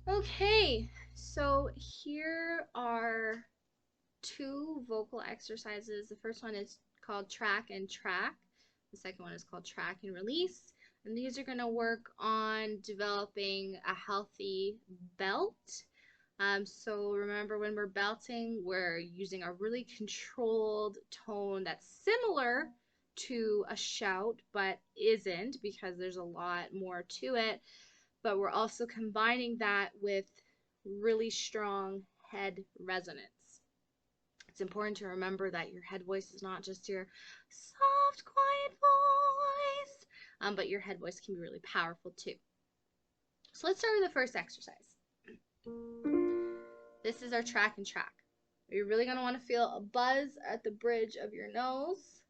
Okay, so here are two vocal exercises. The first one is called track and track. The second one is called track and release. And these are going to work on developing a healthy belt. So remember, when we're belting, we're using a really controlled tone that's similar to a shout, but isn't, because there's a lot more to it. But we're also combining that with really strong head resonance. It's important to remember that your head voice is not just your soft, quiet voice, but your head voice can be really powerful too. So let's start with the first exercise. This is our track and track. You're really going to want to feel a buzz at the bridge of your nose.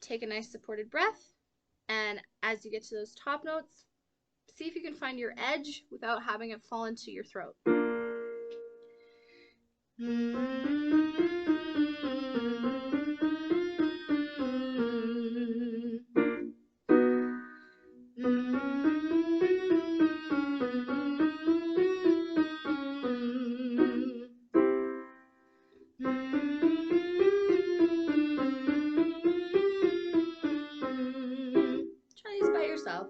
Take a nice supported breath, and as you get to those top notes, see if you can find your edge without having it fall into your throat. Try these by yourself.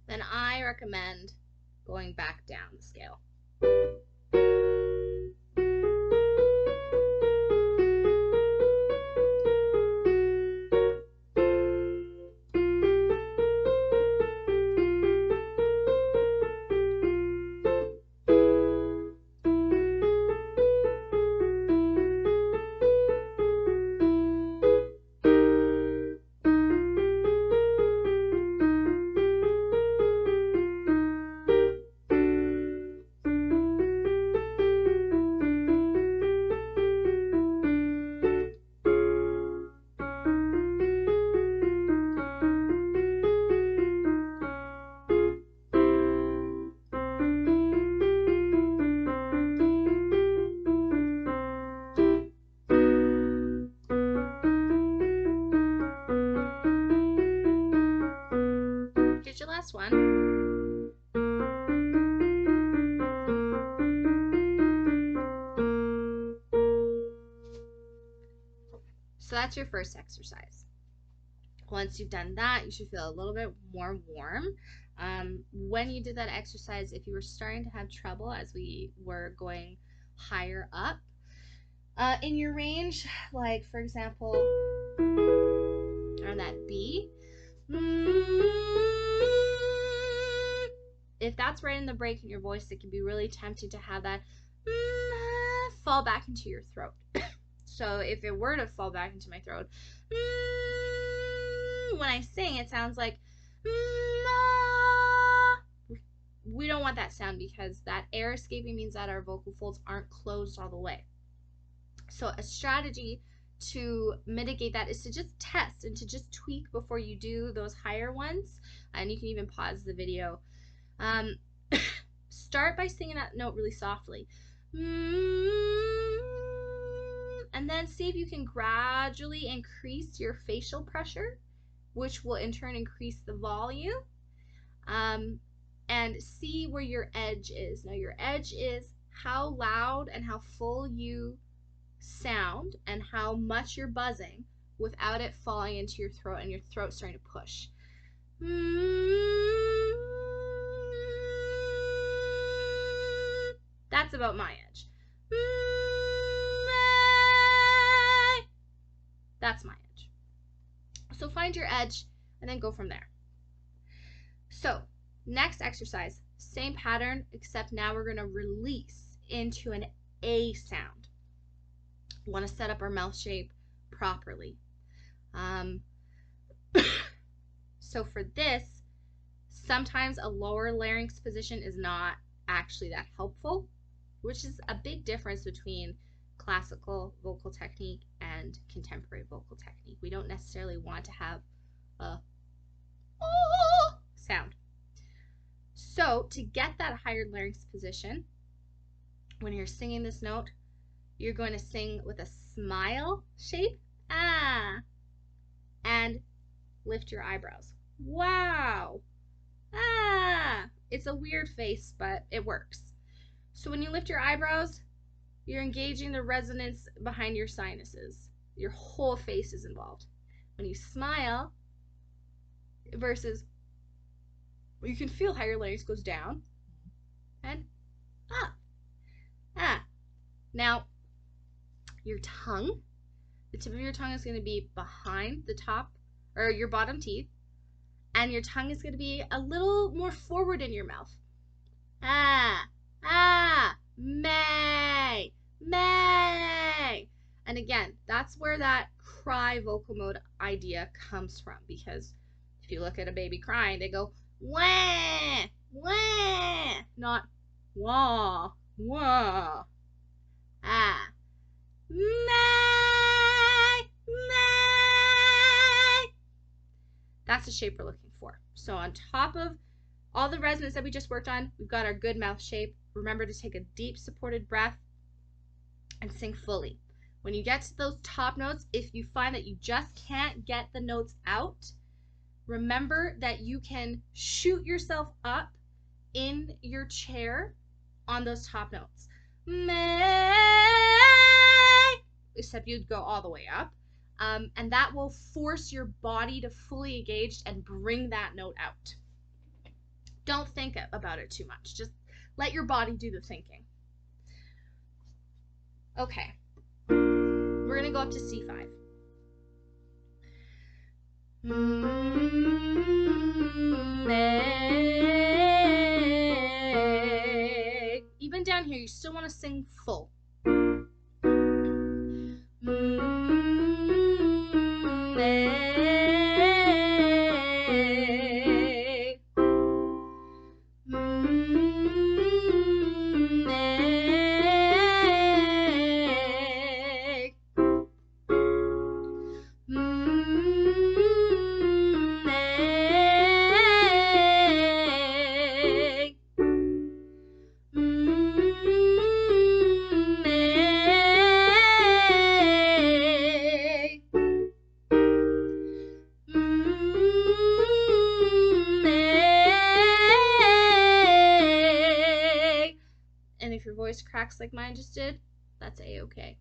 Then I recommend going back down the scale. Here's your last one. So that's your first exercise. Once you've done that, you should feel a little bit more warm. When you did that exercise, if you were starting to have trouble as we were going higher up in your range, like for example, on that B, if that's right in the break in your voice, it can be really tempting to have that fall back into your throat. So if it were to fall back into my throat, when I sing, it sounds like we don't want that sound, because that air escaping means that our vocal folds aren't closed all the way. So a strategy to mitigate that is to just test and to just tweak before you do those higher ones. And you can even pause the video. Start by singing that note really softly. And then see if you can gradually increase your facial pressure, which will in turn increase the volume. And see where your edge is. Now your edge is how loud and how full you sound and how much you're buzzing without it falling into your throat and your throat starting to push. That's about my edge. That's my edge. So find your edge and then go from there. So next exercise, same pattern, except now we're going to release into an A sound. We want to set up our mouth shape properly. So for this, sometimes a lower larynx position is not actually that helpful, which is a big difference between classical vocal technique and contemporary vocal technique. We don't necessarily want to have a sound. So to get that higher larynx position, when you're singing this note, you're going to sing with a smile shape, ah, and lift your eyebrows. Wow, ah. It's a weird face, but it works. So when you lift your eyebrows, you're engaging the resonance behind your sinuses. Your whole face is involved. When you smile, versus, you can feel how your larynx goes down and up. Ah. Now, your tongue, the tip of your tongue is going to be behind the top, or your bottom teeth, and your tongue is going to be a little more forward in your mouth. Ah, ah, may, may. And again, that's where that cry vocal mode idea comes from, because if you look at a baby crying, they go wah, wah, not wah, wah. Ah, may, may. That's the shape we're looking for. So on top of all the resonance that we just worked on, we've got our good mouth shape. Remember to take a deep supported breath and sing fully. When you get to those top notes, if you find that you just can't get the notes out, remember that you can shoot yourself up in your chair on those top notes. May, except you'd go all the way up. And that will force your body to fully engage and bring that note out. Don't think about it too much. Just let your body do the thinking. Okay. We're going to go up to C5. Even down here, you still want to sing full. And if your voice cracks like mine just did, that's a-okay.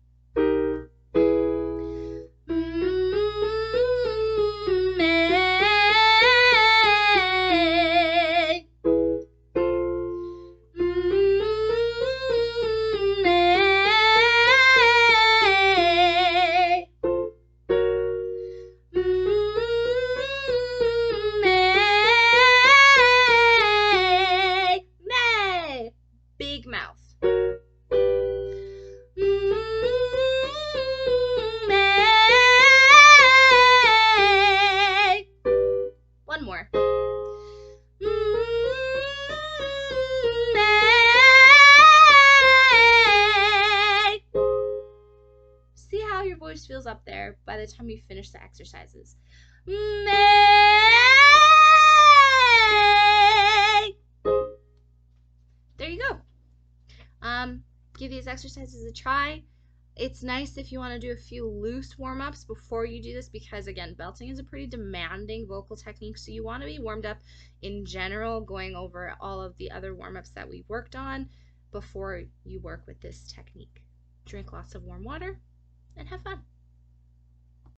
Big mouth. One more. See how your voice feels up there by the time you finish the exercises. There you go. Give these exercises a try. It's nice if you want to do a few loose warm-ups before you do this, because again, belting is a pretty demanding vocal technique, so you want to be warmed up in general, going over all of the other warm-ups that we've worked on before you work with this technique. Drink lots of warm water and have fun.